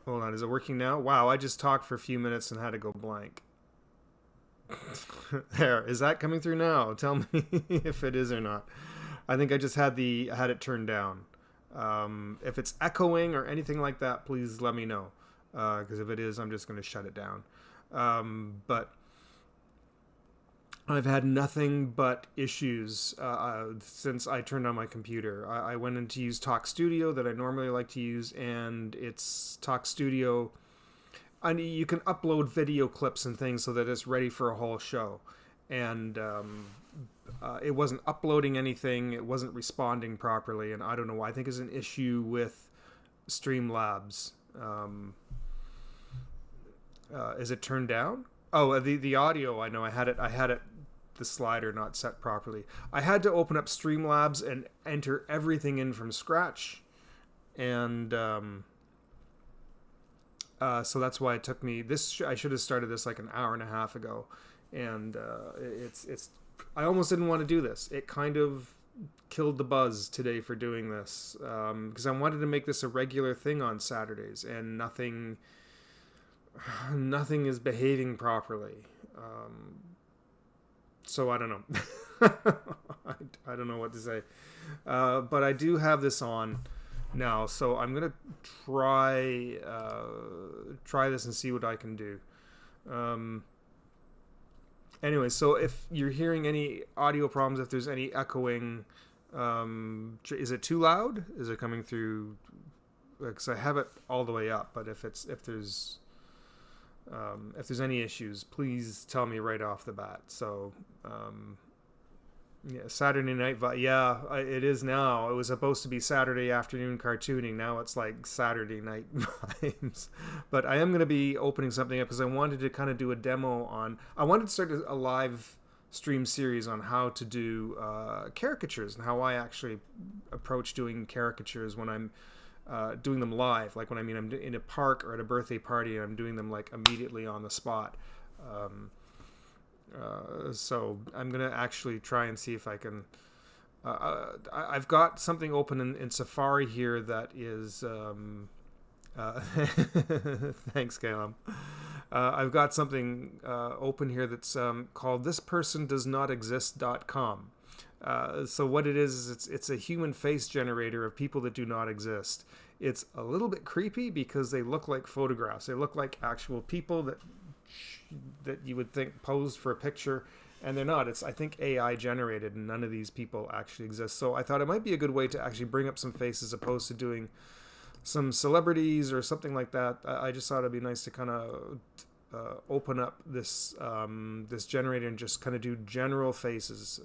Hold on, is it working now? Wow, I just talked for a few minutes and had to go blank. There, is that coming through now? Tell me if it is or not. I think I just had it turned down. If it's echoing or anything like that, please let me know. Because if it is, I'm just going to shut it down. But I've had nothing but issues since I turned on my computer. I went in to use Talk Studio that I normally like to use, and it's Talk Studio. And you can upload video clips and things so that it's ready for a whole show. And it wasn't uploading anything, it wasn't responding properly, and I don't know why. I think it's an issue with Streamlabs. Is it turned down? Oh, the audio. I know I had it the slider not set properly. I had to open up Streamlabs and enter everything in from scratch, and so that's why it took me this. I should have started this like an hour and a half ago, and it's. I almost didn't want to do this. It kind of killed the buzz today for doing this because I wanted to make this a regular thing on Saturdays, and nothing is behaving properly. So I don't know. I don't know what to say. But I do have this on now, so I'm gonna try this and see what I can do. Anyway, so if you're hearing any audio problems, if there's any echoing, is it too loud? Is it coming through? Because I have it all the way up, but if there's any issues, please tell me right off the bat. So, yeah, Saturday night. Yeah, it is now. It was supposed to be Saturday afternoon cartooning. Now it's like Saturday night vibes. But I am going to be opening something up because I wanted to kind of do a demo on. I wanted to start a live stream series on how to do caricatures and how I actually approach doing caricatures when I'm doing them live. Like when I'm in a park or at a birthday party and I'm doing them like immediately on the spot. So I'm gonna actually try and see if I can. I've got something open in Safari here that is. Thanks, Caleb. I've got something open here that's called thispersondoesnotexist.com. So what it is it's a human face generator of people that do not exist. It's a little bit creepy because they look like photographs. They look like actual people that you would think posed for a picture, and they're not. It's, I think, AI generated, and none of these people actually exist. So I thought it might be a good way to actually bring up some faces as opposed to doing some celebrities or something like that. I just thought it'd be nice to kind of open up this this generator and just kind of do general faces.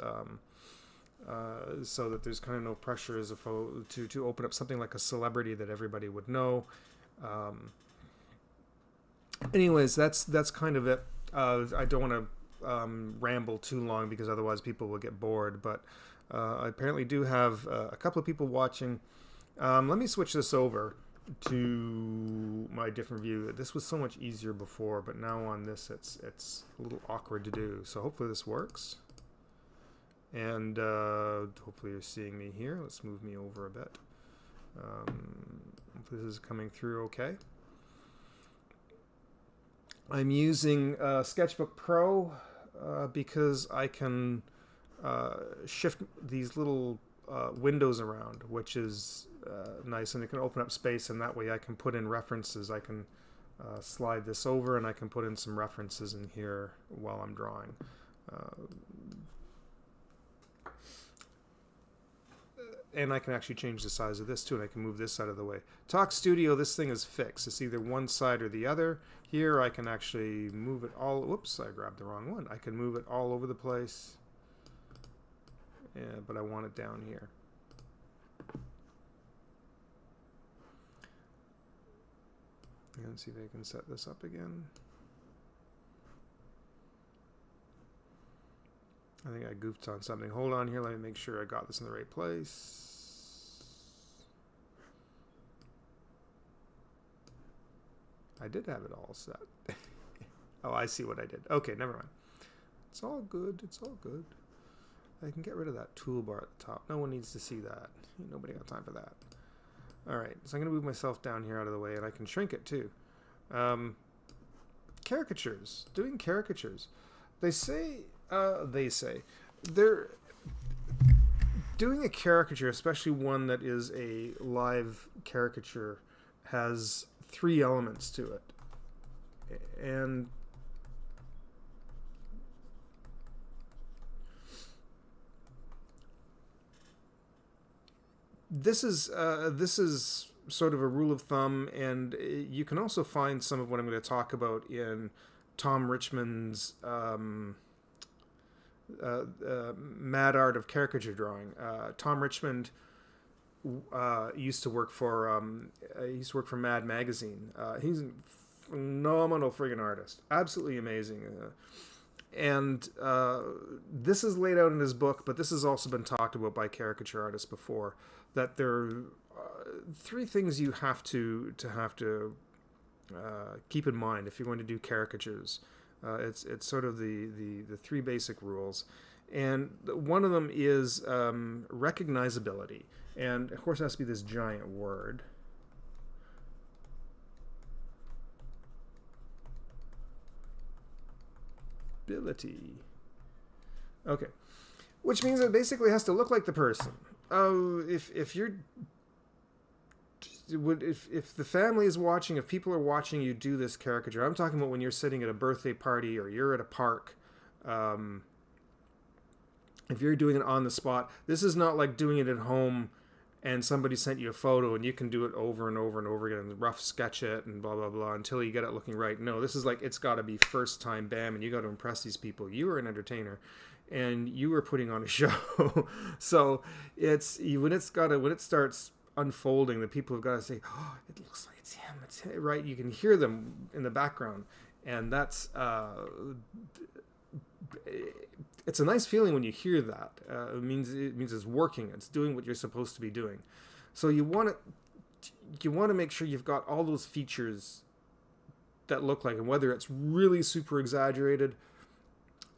So that there's kind of no pressure as opposed to open up something like a celebrity that everybody would know. Anyways, that's kind of it. I don't want to ramble too long because otherwise people will get bored. But I apparently do have a couple of people watching. Let me switch this over to my different view. This was so much easier before, but now on this it's a little awkward to do. So hopefully this works. And hopefully you're seeing me here. Let's move me over a bit. Hopefully this is coming through okay. I'm using Sketchbook Pro because I can shift these little windows around, which is nice, and it can open up space, and that way I can put in references. I can slide this over and I can put in some references in here while I'm drawing. And I can actually change the size of this too, and I can move this out of the way. Talk Studio, this thing is fixed. It's either one side or the other. Here I can actually move it all. Whoops, I grabbed the wrong one. I can move it all over the place. Yeah, but I want it down here. And see if I can set this up again. I think I goofed on something. Hold on here. Let me make sure I got this in the right place. I did have it all set. Oh, I see what I did. Okay, never mind. It's all good. It's all good. I can get rid of that toolbar at the top. No one needs to see that. Nobody got time for that. All right, so I'm going to move myself down here out of the way, and I can shrink it too. Um, caricatures, doing caricatures. They say, they're doing a caricature, especially one that is a live caricature, has three elements to it. And this is sort of a rule of thumb, and you can also find some of what I'm going to talk about in Tom Richmond's Mad Art of Caricature Drawing. Tom Richmond used to work for Mad Magazine. He's a phenomenal friggin' artist, absolutely amazing. And this is laid out in his book, but this has also been talked about by caricature artists before. That there are three things you have to keep in mind if you're going to do caricatures. It's sort of the three basic rules, and one of them is recognizability, and of course it has to be this giant word. Ability. Okay, which means it basically has to look like the person. If the family is watching, if people are watching you do this caricature, I'm talking about when you're sitting at a birthday party or you're at a park. If you're doing it on the spot, this is not like doing it at home and somebody sent you a photo and you can do it over and over and over again and rough sketch it and blah, blah, blah until you get it looking right. No, this is like, it's got to be first time, bam, and you got to impress these people. You are an entertainer and you are putting on a show. So when it starts unfolding, the people have got to say, oh, it looks like it's him, right? You can hear them in the background, and that's it's a nice feeling when you hear that. It means it's working. It's doing what you're supposed to be doing. So you want to make sure you've got all those features that look like, and whether it's really super exaggerated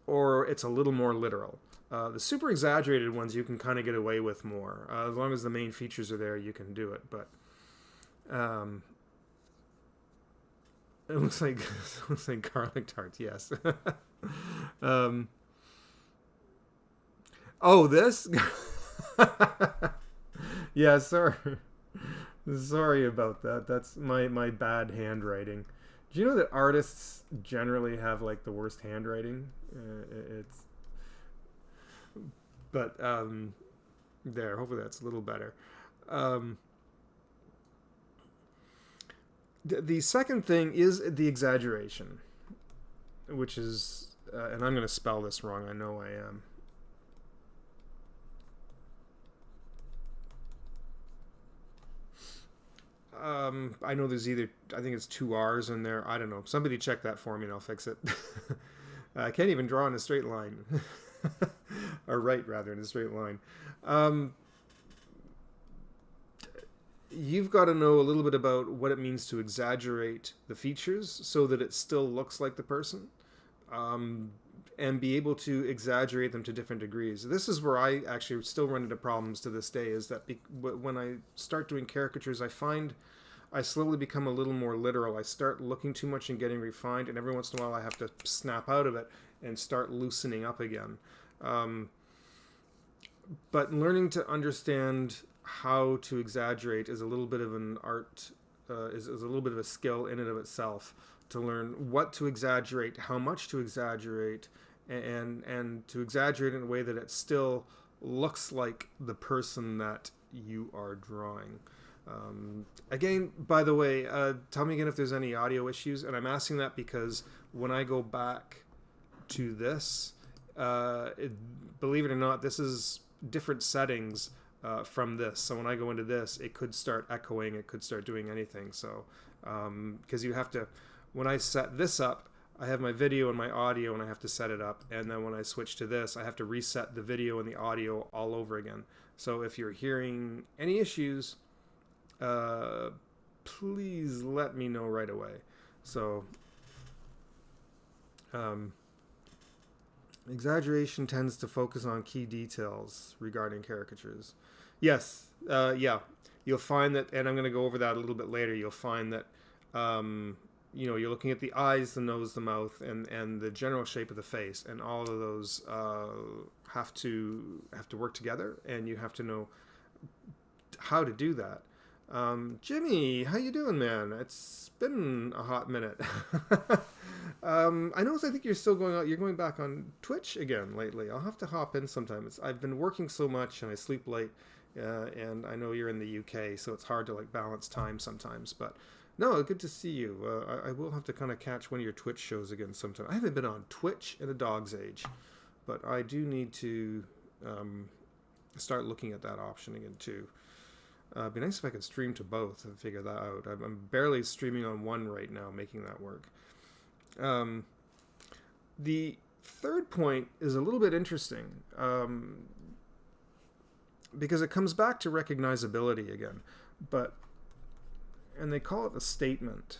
or it's a little more literal. The super exaggerated ones you can kind of get away with more. As long as the main features are there, you can do it. But it looks like garlic tarts, yes. Oh, this? Yeah, sorry about that. That's my bad handwriting. Do you know that artists generally have like the worst handwriting? There, hopefully that's a little better. The second thing is the exaggeration, which is, and I'm going to spell this wrong, I know I am. I know there's I think it's 2 R's in there. I don't know. Somebody check that for me and I'll fix it. I can't even draw in a straight line. Or write, rather, in a straight line. You've got to know a little bit about what it means to exaggerate the features so that it still looks like the person. And be able to exaggerate them to different degrees. This is where I actually still run into problems to this day, is that when I start doing caricatures, I find I slowly become a little more literal. I start looking too much and getting refined, and every once in a while I have to snap out of it and start loosening up again. But learning to understand how to exaggerate is a little bit of an art, is a little bit of a skill in and of itself, to learn what to exaggerate, how much to exaggerate, and to exaggerate in a way that it still looks like the person that you are drawing. Again, by the way, tell me again if there's any audio issues, and I'm asking that because when I go back to this, believe it or not, this is different settings from this. So when I go into this, it could start echoing, it could start doing anything. So because you have to, when I set this up, I have my video and my audio, and I have to set it up. And then when I switch to this, I have to reset the video and the audio all over again. So if you're hearing any issues, please let me know right away. So exaggeration tends to focus on key details regarding caricatures. Yes, yeah. you'll find that, and I'm going to go over that a little bit later, you'll find that, you're looking at the eyes, the nose, the mouth, and the general shape of the face, and all of those have to work together, and you have to know how to do that. Jimmy, how you doing, man? It's been a hot minute. I think you're still going out. You're going back on Twitch again lately. I'll have to hop in sometime. I've been working so much and I sleep late, and I know you're in the UK, so it's hard to like balance time sometimes. But no, good to see you. I will have to kind of catch one of your Twitch shows again sometime. I haven't been on Twitch in a dog's age, but I do need to start looking at that option again too. It'd be nice if I could stream to both and figure that out. I'm barely streaming on one right now, making that work. The third point is a little bit interesting, because it comes back to recognizability again, and they call it the statement.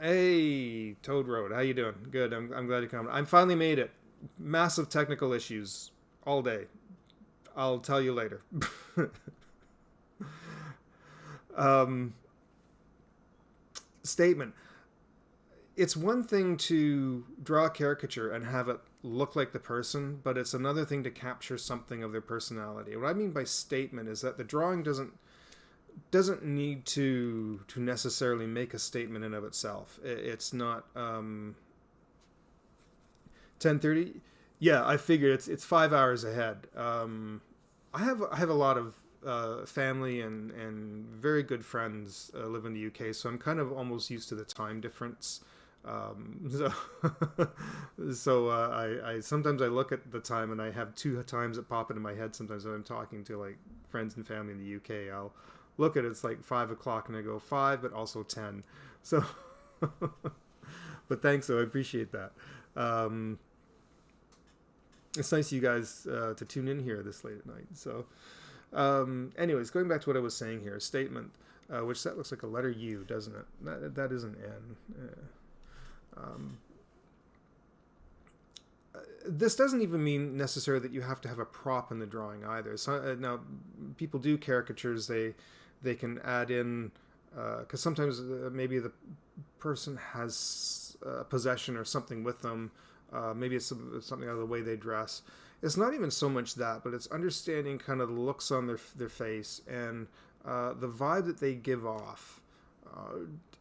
Hey, Toad Road, how you doing? Good. I'm glad you come. I finally made it. Massive technical issues all day. I'll tell you later. Statement. It's one thing to draw a caricature and have it look like the person, but it's another thing to capture something of their personality. What I mean by statement is that the drawing doesn't need to necessarily make a statement in of itself. It's not 10:30. Yeah, I figured it's 5 hours ahead. I have a lot of family and very good friends live in the UK, so I'm kind of almost used to the time difference. So I sometimes I look at the time and I have two times that pop into my head. Sometimes when I'm talking to like friends and family in the UK, I'll look at it, it's like 5 o'clock and I go 5, but also 10. So, but thanks, though, I appreciate that. It's nice of you guys to tune in here this late at night. So, anyways, going back to what I was saying here, statement, which that looks like a letter U, doesn't it? That is an N. This doesn't even mean necessarily that you have to have a prop in the drawing either. So, now, people do caricatures. They can add in, because sometimes maybe the person has a possession or something with them. Maybe it's something out of the way they dress. It's not even so much that, but it's understanding kind of the looks on their face and the vibe that they give off.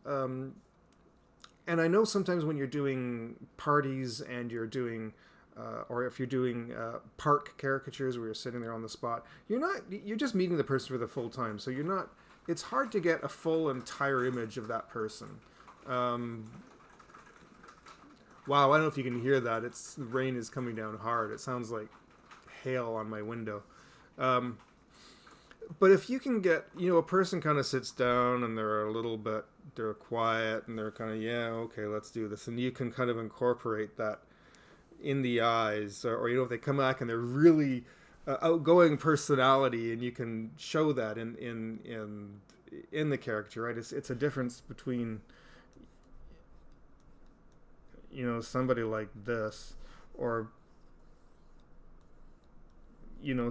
And I know sometimes when you're doing parties and you're doing, or if you're doing park caricatures where you're sitting there on the spot, you're just meeting the person for the full time. So it's hard to get a full entire image of that person. Wow, I don't know if you can hear that. The rain is coming down hard. It sounds like hail on my window. But if you can get, a person kind of sits down and they're quiet and they're kind of, yeah, okay, let's do this. And you can kind of incorporate that in the eyes, or if they come back and they're really outgoing personality, and you can show that in the character, right? It's a difference between, somebody like this, or you've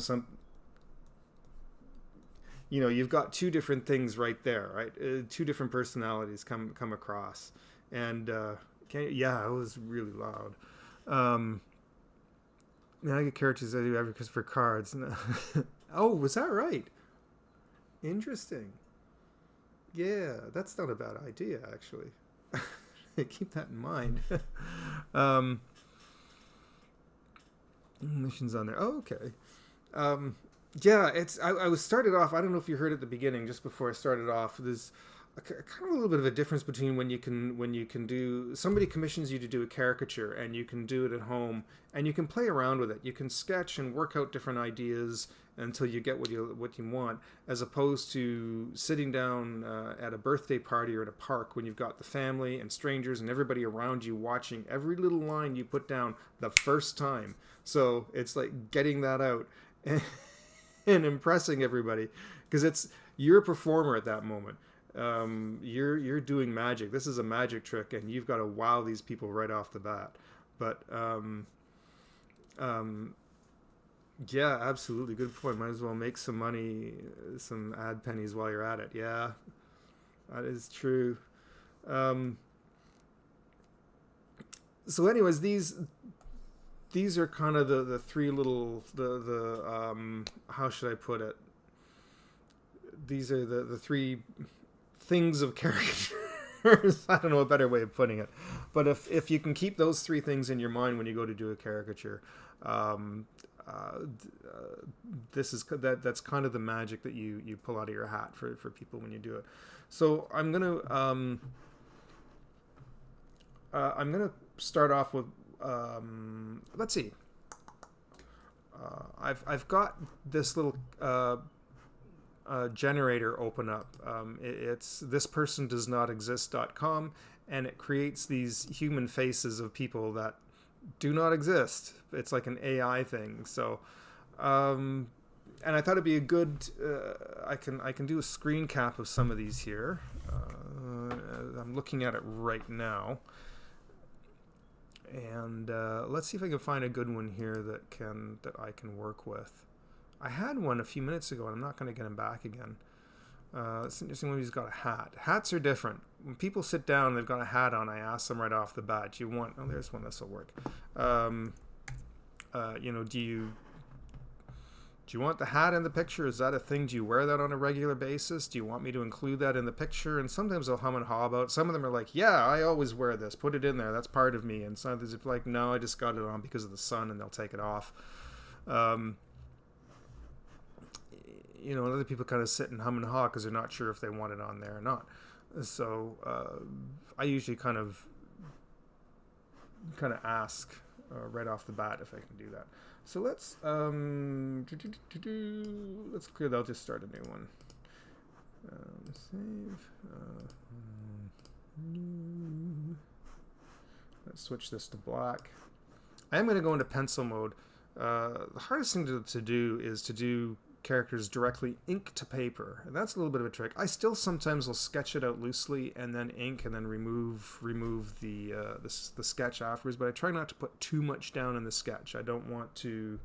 got two different things right there, right? Two different personalities come across, and it was really loud. I get characters I do advocates for cards. Oh, was that right? Interesting. Yeah, that's not a bad idea, actually. Keep that in mind. Missions on there. Oh, okay. Yeah, I was started off. I don't know if you heard at the beginning, just before I started off. There's kind of a little bit of a difference between when you can do, somebody commissions you to do a caricature and you can do it at home and you can play around with it. You can sketch and work out different ideas until you get what you want, as opposed to sitting down at a birthday party or at a park when you've got the family and strangers and everybody around you watching every little line you put down the first time. So it's like getting that out and impressing everybody, because you're a performer at that moment. You're doing magic. This is a magic trick, and you've got to wow these people right off the bat. But Yeah, absolutely. Good point. Might as well make some money, some ad pennies while you're at it. Yeah, that is true. Um, so, anyways, these are kind of the three little the how should I put it? These are the three things of characters. I don't know a better way of putting it, but if you can keep those three things in your mind when you go to do a caricature, um, this is that's kind of the magic that you pull out of your hat for people when you do it. So I'm gonna start off with let's see. I've got this little generator open up. It's thispersondoesnotexist.com, and it creates these human faces of people that do not exist. It's like an AI thing. So, and I thought it'd be a good. I can do a screen cap of some of these here. I'm looking at it right now, and let's see if I can find a good one here that I can work with. I had one a few minutes ago, and I'm not going to get him back again. It's interesting when he's got a hat. Hats are different. When people sit down and they've got a hat on, I ask them right off the bat, "Do you want?" Oh, there's one. This will work. Do you want the hat in the picture? Is that a thing? Do you wear that on a regular basis? Do you want me to include that in the picture? And sometimes they'll hum and haw about. Some of them are like, "Yeah, I always wear this. Put it in there. That's part of me." And some others are like, "No, I just got it on because of the sun," and they'll take it off. Other people kind of sit and hum and haw because they're not sure if they want it on there or not. So I usually kind of ask right off the bat if I can do that. So let's clear that. I'll just start a new one. Save. Let's switch this to black. I am going to go into pencil mode. The hardest thing to do is to do characters directly ink to paper, and that's a little bit of a trick. I still sometimes will sketch it out loosely and then ink and then remove the sketch afterwards, but I try not to put too much down in the sketch. I don't want to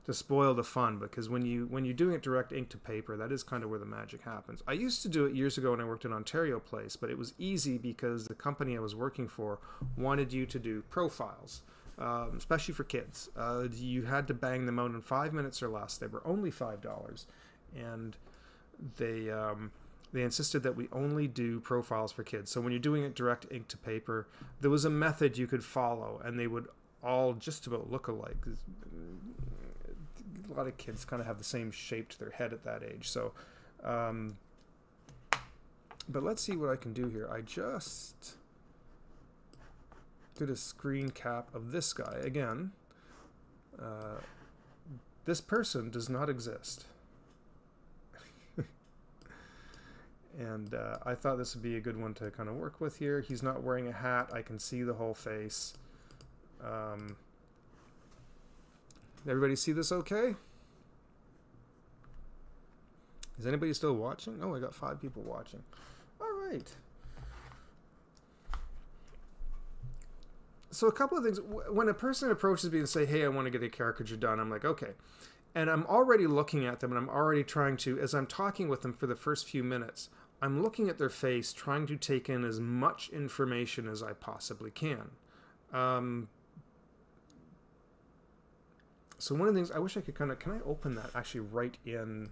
spoil the fun, because when you're doing it direct ink to paper, that is kind of where the magic happens. I used to do it years ago when I worked in Ontario Place, but it was easy because the company I was working for wanted you to do profiles. Especially for kids. You had to bang them out in 5 minutes or less. They were only $5, and they insisted that we only do profiles for kids. So when you're doing it direct ink to paper, there was a method you could follow, and they would all just about look alike. A lot of kids kind of have the same shape to their head at that age. So, but let's see what I can do here. I just did a screen cap of this guy again. This person does not exist. And I thought this would be a good one to kind of work with here. He's not wearing a hat. I can see the whole face. Everybody see this okay? Is anybody still watching? Oh, I got 5 people watching. All right. So a couple of things. When a person approaches me and say, "Hey, I want to get a caricature done," I'm like, "Okay." And I'm already looking at them, and I'm already trying to, as I'm talking with them for the first few minutes, I'm looking at their face, trying to take in as much information as I possibly can. So one of the things, I wish I could can I open that actually right in,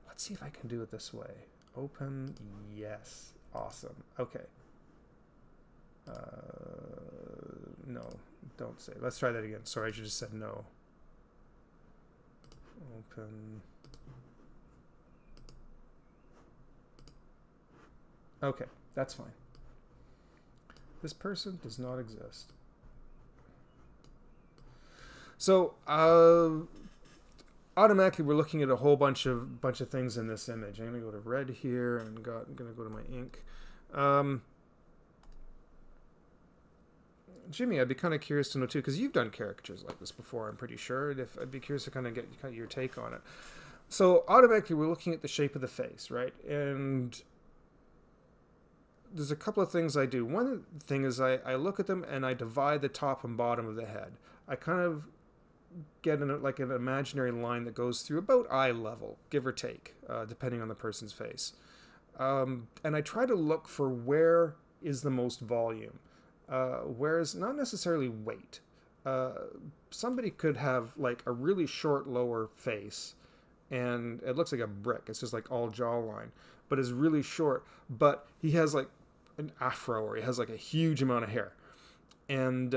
let's see if I can do it this way. Open, yes, awesome, okay. No, don't say. Let's try that again. Sorry, I just said no. Open. Okay, that's fine. This person does not exist. So automatically we're looking at a whole bunch of things in this image. I'm gonna go to red here, and I'm gonna go to my ink. Jimmy, I'd be kind of curious to know too, because you've done caricatures like this before, I'm pretty sure. I'd be curious to kind of get your take on it. So automatically we're looking at the shape of the face, right? And there's a couple of things I do. One thing is I look at them and I divide the top and bottom of the head. I kind of get like an imaginary line that goes through about eye level, give or take, depending on the person's face. And I try to look for where is the most volume, whereas not necessarily weight. Uh, Somebody could have like a really short lower face and it looks like a brick. It's just like all jawline, but is really short. But he has like an afro or he has like a huge amount of hair. And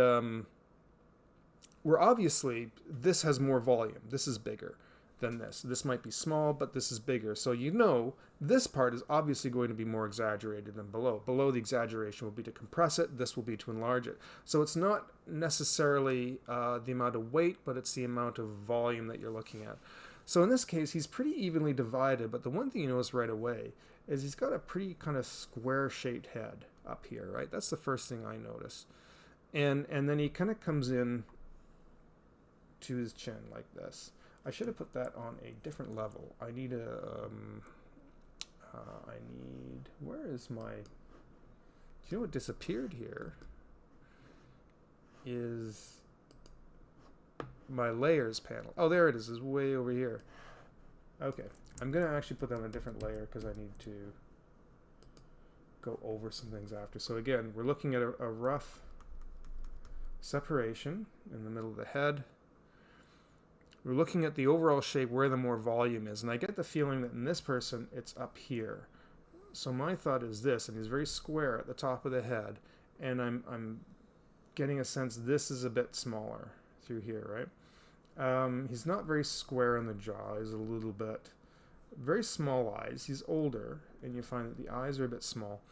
where obviously this has more volume. This is bigger than this. This might be small, but this is bigger. So you know this part is obviously going to be more exaggerated than below. Below, the exaggeration will be to compress it. This will be to enlarge it. So it's not necessarily the amount of weight, but it's the amount of volume that you're looking at. So in this case, he's pretty evenly divided, but the one thing you notice right away is he's got a pretty kind of square-shaped head up here, right? That's the first thing I notice. And then he kind of comes in to his chin like this. I should have put that on a different level. I need where is my, do you know what disappeared here? Is my layers panel. Oh, there it is way over here. Okay, I'm gonna actually put that on a different layer because I need to go over some things after. So again, we're looking at a rough separation in the middle of the head. We're looking at the overall shape where the more volume is, and I get the feeling that in this person it's up here. So my thought is this, and he's very square at the top of the head, and I'm getting a sense this is a bit smaller through here, right? He's not very square in the jaw. He's a little bit very small eyes. He's older, and you find that the eyes are a bit small.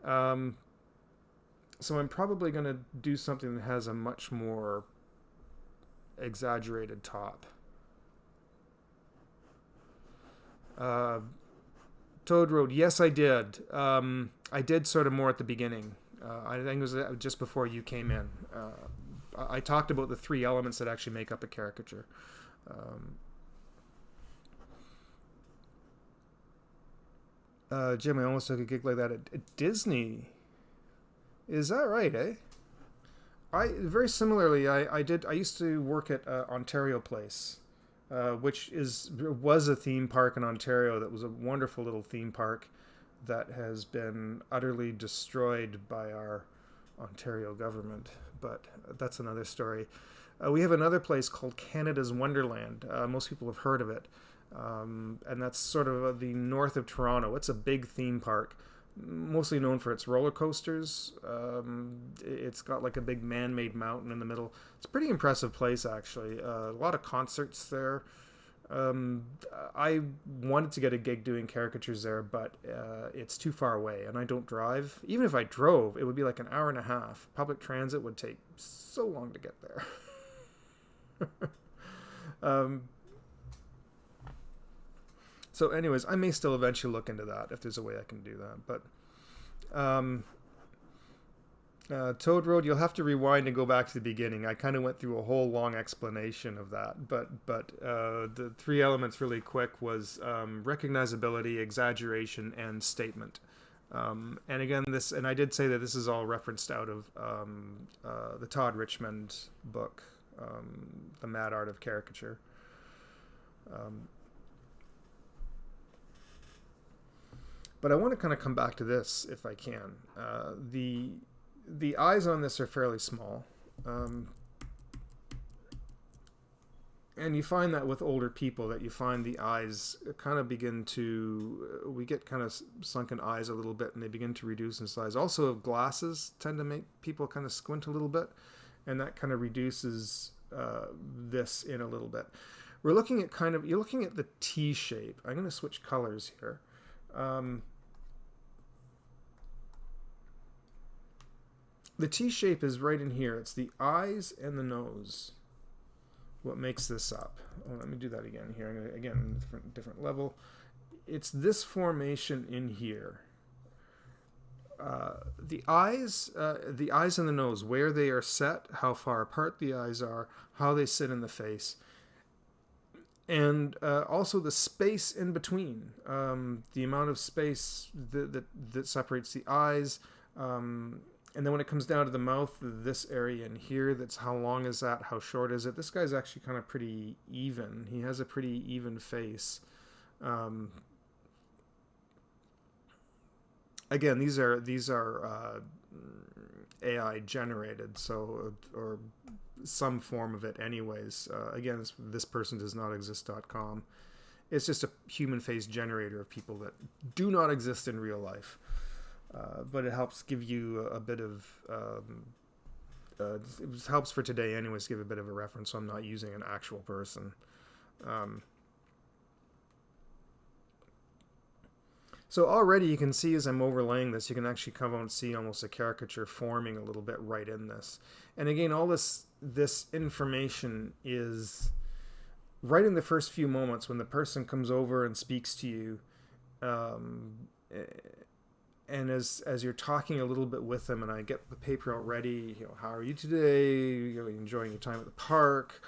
So I'm probably going to do something that has a much more exaggerated top. Toad Road, yes, I did. I did sort of more at the beginning. I think it was just before you came in. I talked about the 3 elements that actually make up a caricature. Jim, I almost took a gig like that at Disney. Is that right, eh? Very similarly, I used to work at Ontario Place, which was a theme park in Ontario that was a wonderful little theme park that has been utterly destroyed by our Ontario government, but that's another story. We have another place called Canada's Wonderland. Most people have heard of it, and that's sort of the north of Toronto. It's a big theme park, mostly known for its roller coasters. It's got like a big man-made mountain in the middle. It's a pretty impressive place, actually. A lot of concerts there. I wanted to get a gig doing caricatures there, but it's too far away, and I don't drive. Even if I drove, it would be like an hour and a half. Public transit would take so long to get there. So anyways, I may still eventually look into that if there's a way I can do that. But Toad Road, you'll have to rewind and go back to the beginning. I kind of went through a whole long explanation of that. But the 3 elements really quick was recognizability, exaggeration, and statement. And again, and I did say that this is all referenced out of the Todd Richmond book, The Mad Art of Caricature. But I want to kind of come back to this if I can. The eyes on this are fairly small. And you find that with older people, that you find the eyes kind of begin to, we get kind of sunken eyes a little bit, and they begin to reduce in size. Also, glasses tend to make people kind of squint a little bit, and that kind of reduces this in a little bit. We're looking at you're looking at the T shape. I'm going to switch colors here. The T shape is right in here. It's the eyes and the nose what makes this up. Oh, let me do that again here. I'm gonna, again, different level. It's this formation in here. The eyes and the nose, where they are set, how far apart the eyes are, how they sit in the face, and also the space in between, the amount of space that separates the eyes, And then when it comes down to the mouth, this area in here, that's how long is that? How short is it? This guy's actually kind of pretty even. He has a pretty even face. Again, these are AI generated, so or some form of it, anyways. Again, this person does not exist.com. It's just a human face generator of people that do not exist in real life. But it helps give you a bit of, it helps for today anyways, to give a bit of a reference, so I'm not using an actual person. So already you can see as I'm overlaying this, you can actually come out and see almost a caricature forming a little bit right in this. And again, all this information is right in the first few moments when the person comes over and speaks to you. And as you're talking a little bit with them, and I get the paper out ready, how are you today? You're enjoying your time at the park,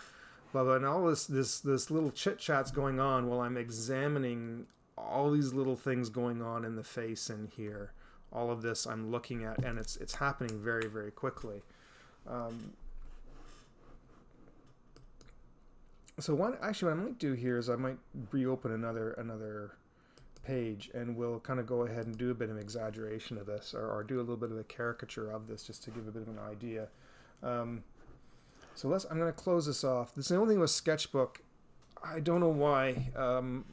blah blah, and all this little chit chat's going on while I'm examining all these little things going on in the face in here. All of this I'm looking at, and it's happening very, very quickly. So what I might do here is I might reopen another page, and we'll kind of go ahead and do a bit of exaggeration of this, or do a little bit of a caricature of this, just to give a bit of an idea. So I'm going to close this off. This is the only thing with Sketchbook. I don't know why.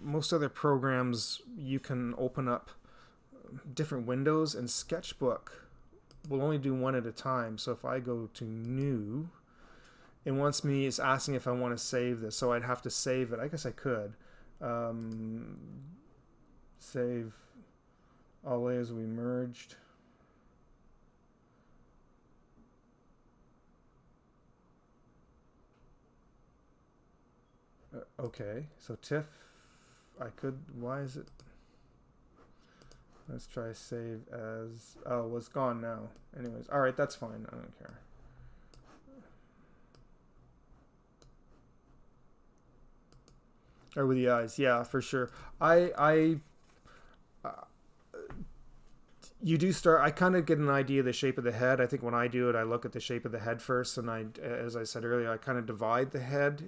Most other programs you can open up different windows, and Sketchbook will only do one at a time. So if I go to New, it's asking if I want to save this. So I'd have to save it. I guess I could. Save all layers we merged. Okay, so TIFF, why is it? Let's try save as, well, it's gone now. Anyways, all right, that's fine. I don't care. Or with the eyes, yeah, for sure. You do start, I kind of get an idea of the shape of the head. I think when I do it, I look at the shape of the head first, and as I said earlier, I kind of divide the head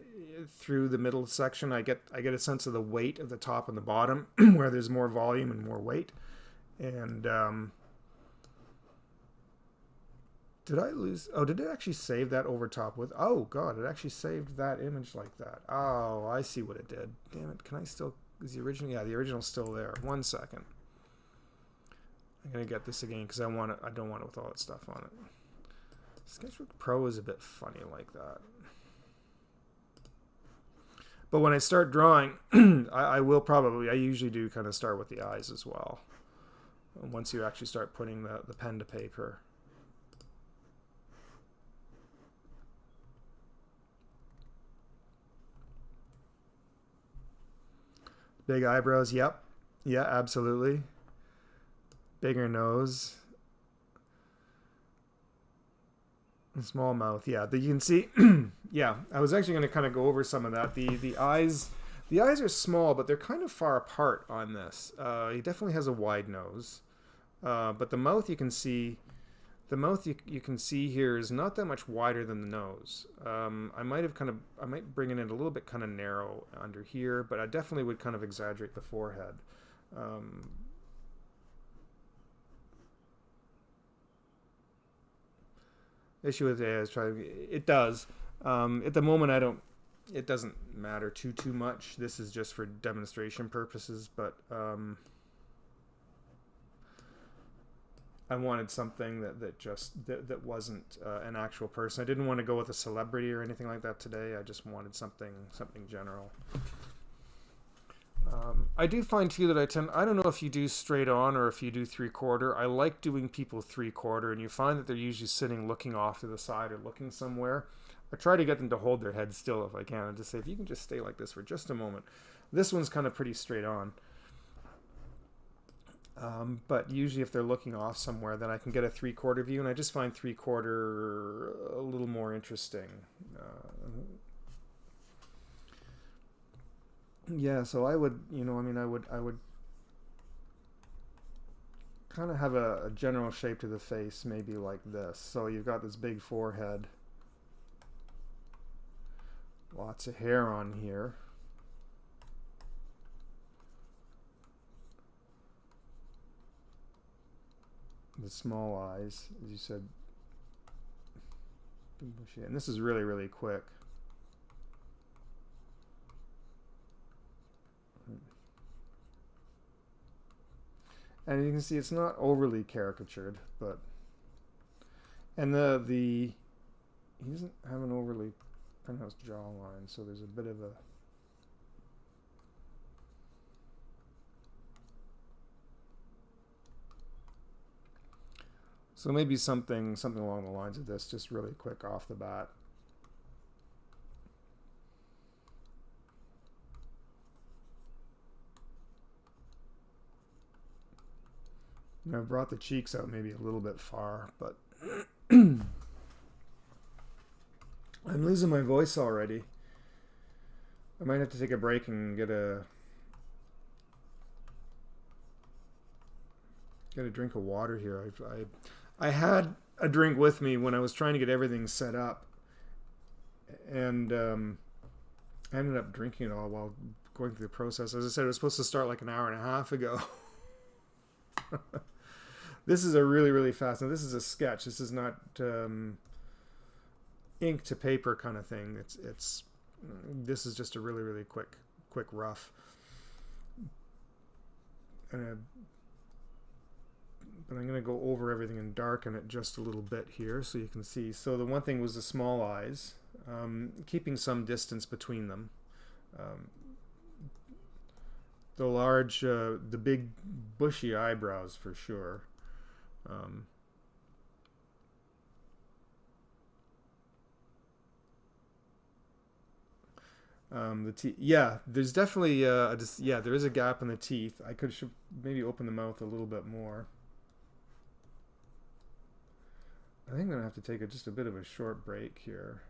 through the middle section. I get a sense of the weight of the top and the bottom, where there's more volume and more weight. And did I lose? Oh, did it actually save that over top with? Oh God, it actually saved that image like that. Oh, I see what it did. Damn it! Can I still? Is the original? Yeah, the original's still there. 1 second. I'm gonna get this again because I want it. I don't want it with all that stuff on it. Sketchbook Pro is a bit funny like that. But when I start drawing, I usually do kind of start with the eyes as well. Once you actually start putting the pen to paper. Big eyebrows, yep. Yeah, absolutely. Bigger nose. Small mouth, yeah. You can see, yeah, I was actually going to kind of go over some of that. The eyes are small, but they're kind of far apart on this. He definitely has a wide nose. But the mouth you can see, you can see here is not that much wider than the nose. I might bring it in a little bit kind of narrow under here, but I definitely would kind of exaggerate the forehead. Issue with AI is it does. At the moment, it doesn't matter too much. This is just for demonstration purposes, but I wanted something that wasn't an actual person. I didn't want to go with a celebrity or anything like that today. I just wanted something general. I do find too that I don't know if you do straight on or if you do 3/4. I like doing people 3/4, and you find that they're usually sitting looking off to the side or looking somewhere. I try to get them to hold their head still if I can, and just say, if you can just stay like this for just a moment. This one's kind of pretty straight on. But usually if they're looking off somewhere, then I can get a 3/4 view, and I just find 3/4 a little more interesting. Yeah, so I would, I would kind of have a general shape to the face, maybe like this. So you've got this big forehead, lots of hair on here. The small eyes, as you said, and this is really, really quick. And you can see it's not overly caricatured, but and he doesn't have an overly pronounced jawline, so there's a bit of a so maybe something along the lines of this, just really quick off the bat. I brought the cheeks out maybe a little bit far, but I'm losing my voice already. I might have to take a break and get a drink of water here. I had a drink with me when I was trying to get everything set up, and I ended up drinking it all while going through the process. As I said, it was supposed to start like an hour and a half ago. This is a really, really fast. Now, this is a sketch. This is not ink to paper kind of thing. This is just a really, really quick rough. But I'm going to go over everything and darken it just a little bit here so you can see. So the one thing was the small eyes, keeping some distance between them. The big bushy eyebrows for sure. The teeth, yeah, there's definitely there is a gap in the teeth. I should maybe open the mouth a little bit more. I think I'm gonna have to take just a bit of a short break here.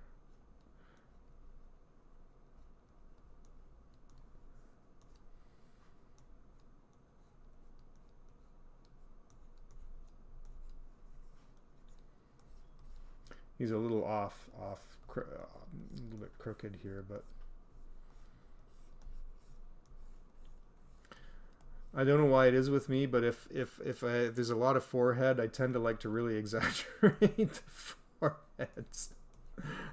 He's a little a little bit crooked here, but I don't know why it is with me, but if there's a lot of forehead, I tend to like to really exaggerate the foreheads.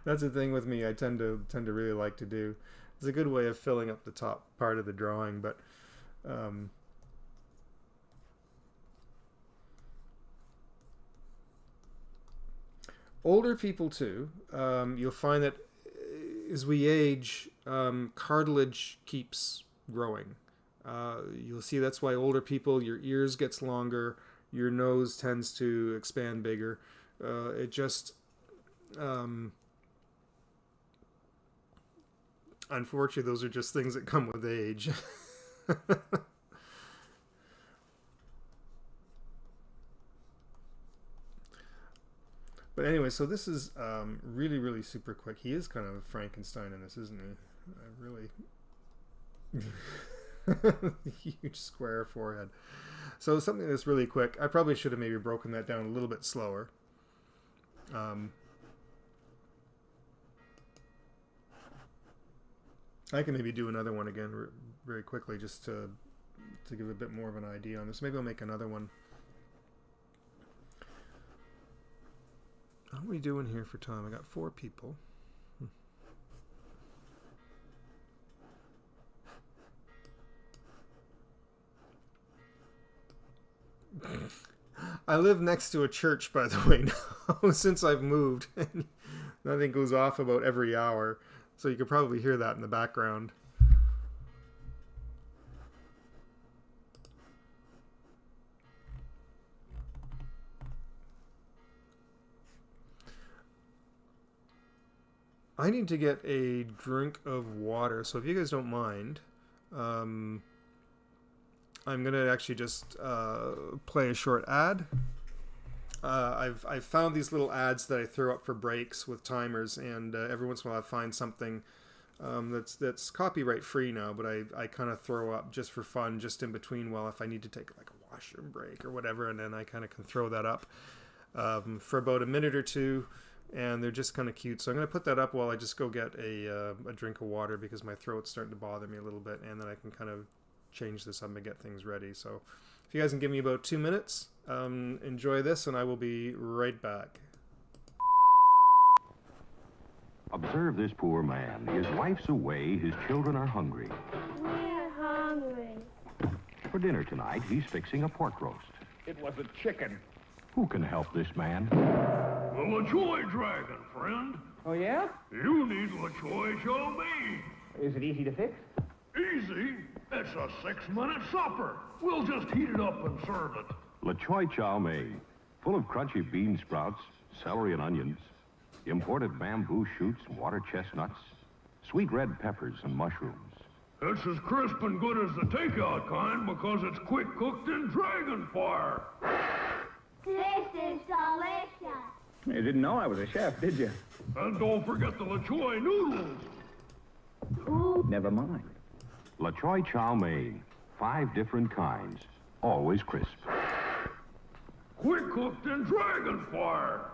That's the thing with me. I tend to really like to do. It's a good way of filling up the top part of the drawing, but older people too, you'll find that as we age, cartilage keeps growing. You'll see that's why older people, your ears gets longer, your nose tends to expand bigger. It just, unfortunately, those are just things that come with age. But anyway, so this is really, really super quick. He is kind of Frankenstein in this, isn't he? Really huge square forehead. So something that's really quick. I probably should have maybe broken that down a little bit slower. I can maybe do another one again very quickly just to give a bit more of an idea on this. Maybe I'll make another one. How are we doing here for time? I got 4 people. I live next to a church, by the way, now, since I've moved. And that thing goes off about every hour, so you could probably hear that in the background. I need to get a drink of water, so if you guys don't mind, I'm going to actually just play a short ad. I've found these little ads that I throw up for breaks with timers, and every once in a while I find something that's copyright free now, but I kind of throw up just for fun, just in between, well, if I need to take like a washroom break or whatever, and then I kind of can throw that up for about a minute or two, and they're just kind of cute. So I'm going to put that up while I just go get a drink of water, because my throat's starting to bother me a little bit, and then I can kind of change this up and get things ready. So if you guys can give me about 2 minutes, enjoy this, and I will be right back. Observe this poor man. His wife's away, his children are hungry. We're hungry. For dinner tonight, he's fixing a pork roast. It was a chicken. Who can help this man? The LaChoy Dragon, friend. Oh, yeah? You need LaChoy Chow Mein. Is it easy to fix? Easy. It's a 6-minute supper. We'll just heat it up and serve it. LaChoy Chow Mein, full of crunchy bean sprouts, celery and onions, imported bamboo shoots, water chestnuts, sweet red peppers and mushrooms. It's as crisp and good as the takeout kind because it's quick cooked in dragon fire. This is delicious. You didn't know I was a chef, did you? And don't forget the LaChoy noodles. Never mind. LaChoy Chow Mein, 5 different kinds, always crisp. Quick cooked in dragon fire.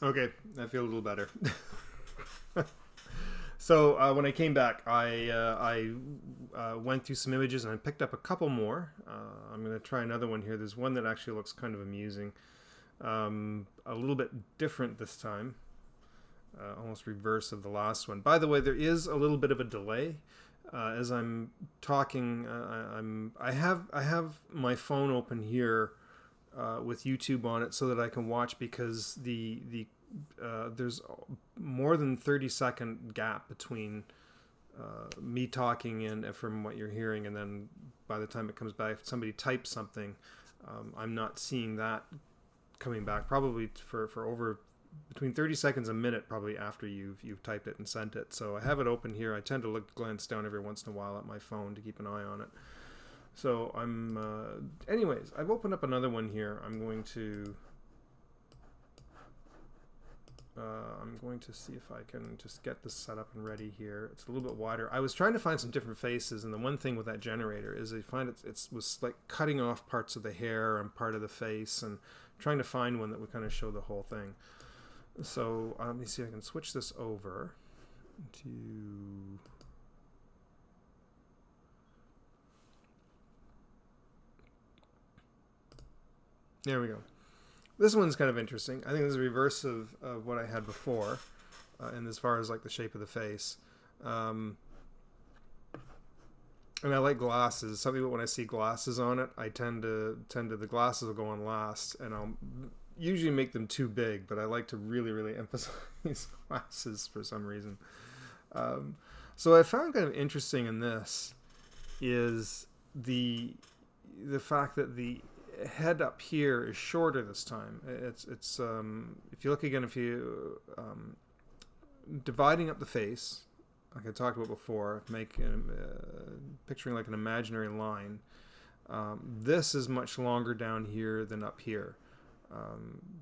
Okay, I feel a little better. So when I came back, I went through some images and I picked up a couple more. I'm going to try another one here. There's one that actually looks kind of amusing. A little bit different this time. Almost reverse of the last one. By the way, there is a little bit of a delay. As I'm talking, I have my phone open here with YouTube on it so that I can watch, because there's more than 30-second gap between me talking and from what you're hearing, and then by the time it comes back, if somebody types something, I'm not seeing that coming back, probably for over between 30 seconds a minute, probably after you've typed it and sent it. So I have it open here. I tend to glance down every once in a while at my phone to keep an eye on it. So anyways, I've opened up another one here. I'm going to see if I can just get this set up and ready here. It's a little bit wider. I was trying to find some different faces, and the one thing with that generator is I find it was like cutting off parts of the hair and part of the face, and trying to find one that would kind of show the whole thing. So let me see if I can switch this over to... There we go. This one's kind of interesting. I think this is a reverse of what I had before, and as far as like the shape of the face. And I like glasses. Something when I see glasses on it, I tend to the glasses will go on last, and I'll usually make them too big. But I like to really emphasize glasses for some reason. So I found kind of interesting in this is the fact that the head up here is shorter this time. It's if you look again, if you dividing up the face, like I talked about before, picturing like an imaginary line. This is much longer down here than up here.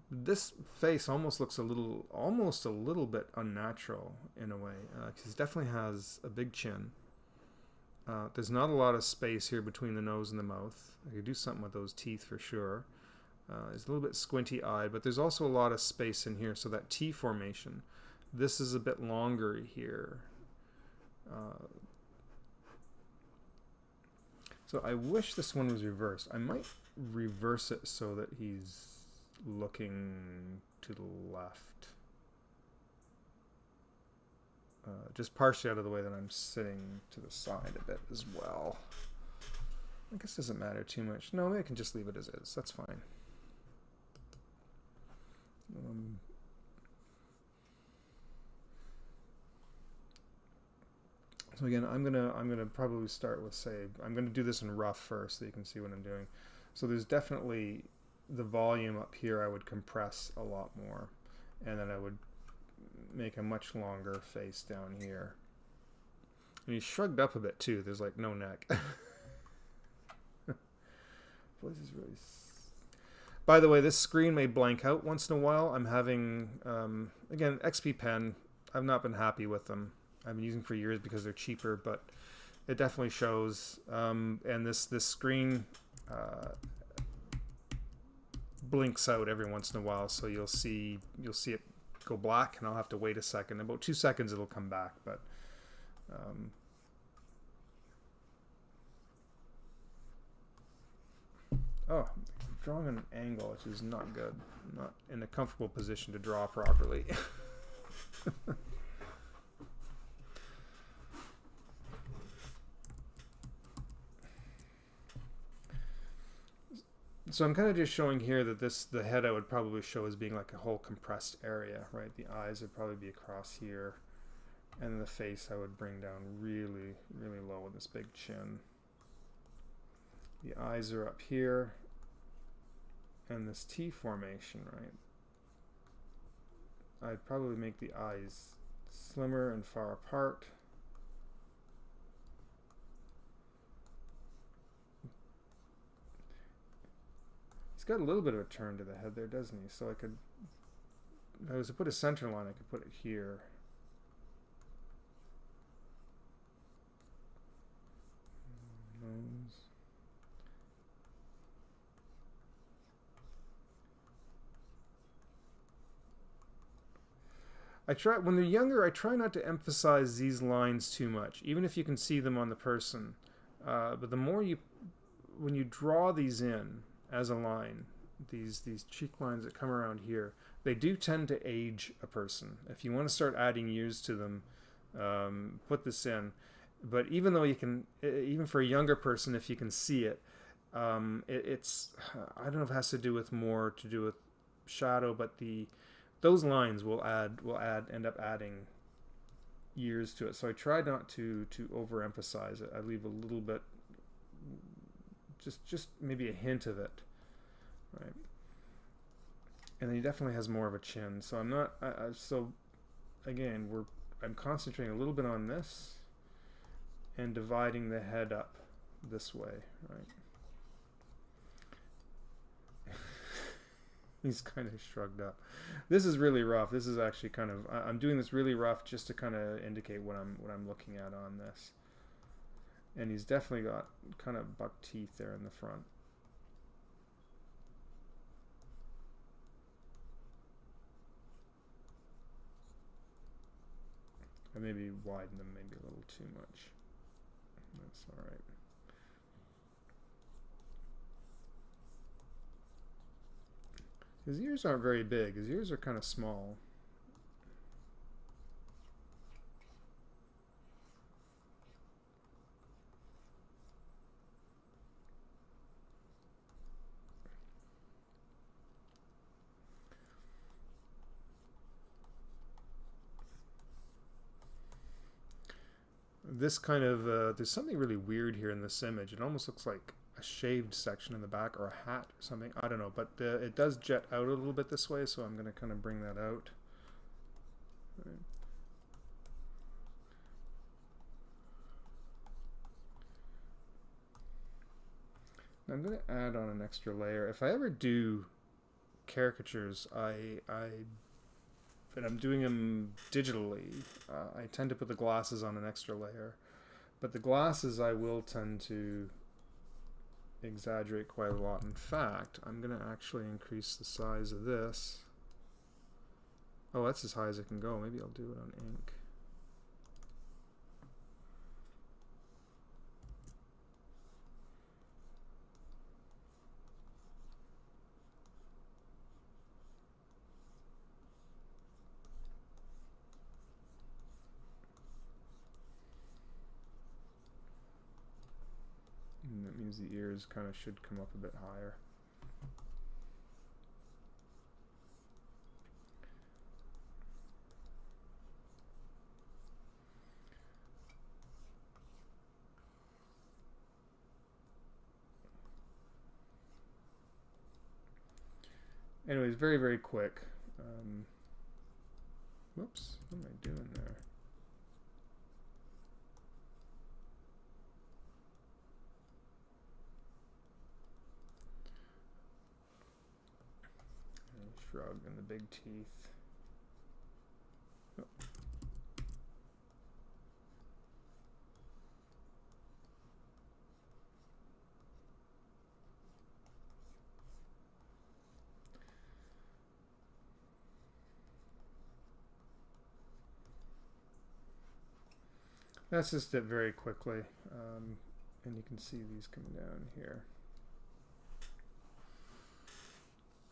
This face almost looks a little bit unnatural in a way. 'Cause it definitely has a big chin. There's not a lot of space here between the nose and the mouth. I could do something with those teeth for sure. It's a little bit squinty-eyed, but there's also a lot of space in here. So that T formation, this is a bit longer here. So I wish this one was reversed. I might reverse it so that he's looking to the left. Just partially out of the way that I'm sitting to the side a bit as well. I guess it doesn't matter too much. No, maybe I can just leave it as is. That's fine. So again, I'm gonna probably start with I'm gonna do this in rough first so you can see what I'm doing. So there's definitely the volume up here I would compress a lot more, and then I would make a much longer face down here. And he's shrugged up a bit too. There's like no neck. Boy, this is really. By the way, this screen may blank out once in a while. I'm having again XP Pen. I've not been happy with them. I've been using for years because they're cheaper, but it definitely shows. And this screen blinks out every once in a while, so you'll see it go black, and I'll have to wait a second. In about 2 seconds, it'll come back. But oh, I'm drawing an angle, which is not good. I'm not in a comfortable position to draw properly. So I'm kind of just showing here that the head I would probably show as being like a whole compressed area, right? The eyes would probably be across here, and the face I would bring down really low with this big chin. The eyes are up here, and this T formation, right? I'd probably make the eyes slimmer and far apart. He's got a little bit of a turn to the head there, doesn't he? So if I was to put a center line, I could put it here. Nose. When they're younger, I try not to emphasize these lines too much, even if you can see them on the person. But the more when you draw these in as a line, these cheek lines that come around here, they do tend to age a person. If you want to start adding years to them, put this in. But even though you can, even for a younger person, if you can see it, it's I don't know if it has to do with shadow, but those lines will end up adding years to it. So I try not to overemphasize it. I leave a little bit, just maybe a hint of it, right? And then he definitely has more of a chin. So I'm not. So again, I'm concentrating a little bit on this and dividing the head up this way, right? He's kind of shrugged up. This is really rough. This is actually kind of, I'm doing this really rough just to kind of indicate what I'm looking at on this. And he's definitely got kind of buck teeth there in the front. I maybe widen them maybe a little too much. That's all right. His ears aren't very big. His ears are kind of small. This kind of, there's something really weird here in this image. It almost looks like a shaved section in the back or a hat or something. I don't know, but it does jet out a little bit this way, so I'm going to kind of bring that out. Right. Now I'm going to add on an extra layer. If I ever do caricatures, and I'm doing them digitally, I tend to put the glasses on an extra layer. But the glasses I will tend to exaggerate quite a lot. In fact, I'm going to actually increase the size of this. Oh, that's as high as it can go. Maybe I'll do it on ink. And that means the ears kind of should come up a bit higher. Anyways, very, very quick. Whoops, what am I doing there? Shrug and the big teeth. Oh. That's just it very quickly, and you can see these coming down here.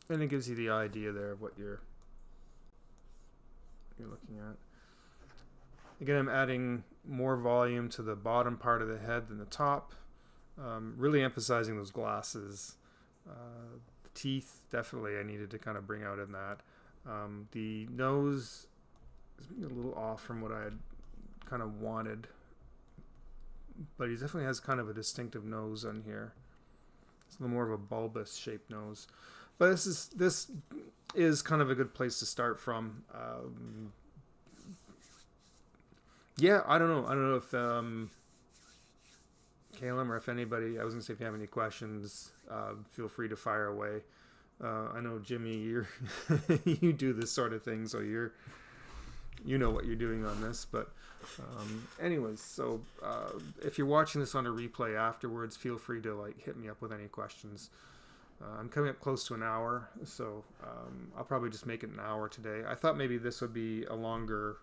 And it gives you the idea there of what you're looking at. Again, I'm adding more volume to the bottom part of the head than the top, really emphasizing those glasses. The teeth, definitely I needed to kind of bring out in that. The nose is a little off from what I had kind of wanted, but he definitely has kind of a distinctive nose on here. It's a little more of a bulbous shaped nose. But this is kind of a good place to start from. Yeah, I don't know if Calum or if anybody, I was gonna say if you have any questions, feel free to fire away. I know Jimmy, you do this sort of thing, so you know what you're doing on this. But anyways, so if you're watching this on a replay afterwards, feel free to hit me up with any questions. I'm coming up close to an hour, so I'll probably just make it an hour today. I thought maybe this would be a longer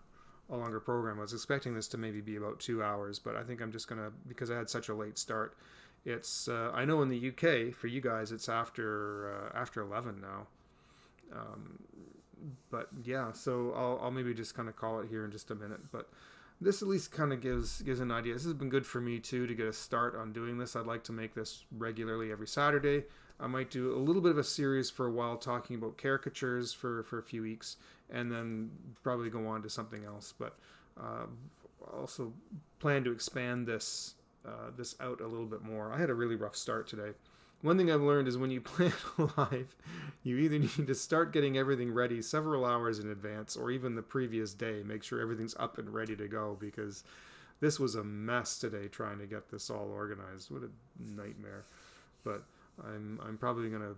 program. I was expecting this to maybe be about 2 hours, but I think I'm just gonna, because I had such a late start. It's I know in the UK for you guys it's after 11 now. But yeah, so I'll maybe just kind of call it here in just a minute. But this at least kind of gives an idea. This has been good for me too to get a start on doing this. I'd like to make this regularly every Saturday. I might do a little bit of a series for a while talking about caricatures for a few weeks, and then probably go on to something else. But also plan to expand this out a little bit more. I had a really rough start today. One thing I've learned is when you plan live, you either need to start getting everything ready several hours in advance, or even the previous day. Make sure everything's up and ready to go, because this was a mess today trying to get this all organized. What a nightmare. But I'm probably gonna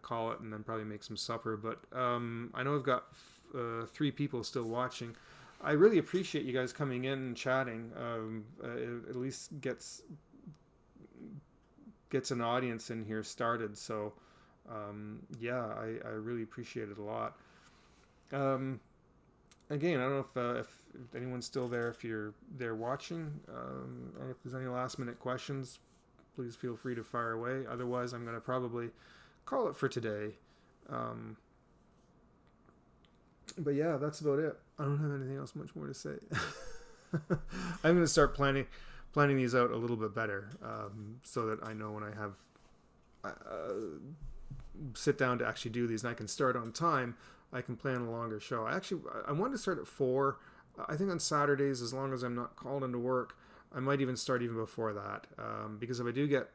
call it and then probably make some supper. But I know I've got 3 people still watching. I really appreciate you guys coming in and chatting. It at least gets an audience in here started. So yeah, I really appreciate it a lot. Again, I don't know if anyone's still there, if you're there watching, and if there's any last minute questions, please feel free to fire away. Otherwise, I'm going to probably call it for today. But yeah, that's about it. I don't have anything else much more to say. I'm going to start planning these out a little bit better, so that I know when I have sit down to actually do these and I can start on time, I can plan a longer show. I wanted to start at 4. I think on Saturdays, as long as I'm not called into work, I might even start even before that, because if I do get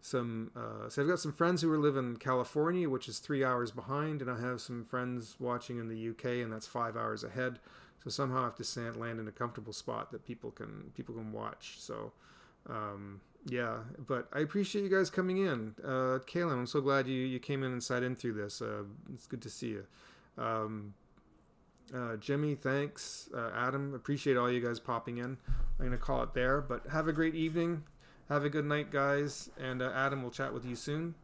some, so I've got some friends who live in California, which is 3 hours behind, and I have some friends watching in the UK, and that's 5 hours ahead. So somehow I have to land in a comfortable spot that people can watch. So yeah, but I appreciate you guys coming in. Kaylin, I'm so glad you came in and sat in through this. It's good to see you. Jimmy, thanks. Adam, appreciate all you guys popping in. I'm going to call it there, but have a great evening. Have a good night, guys. And Adam, we'll chat with you soon.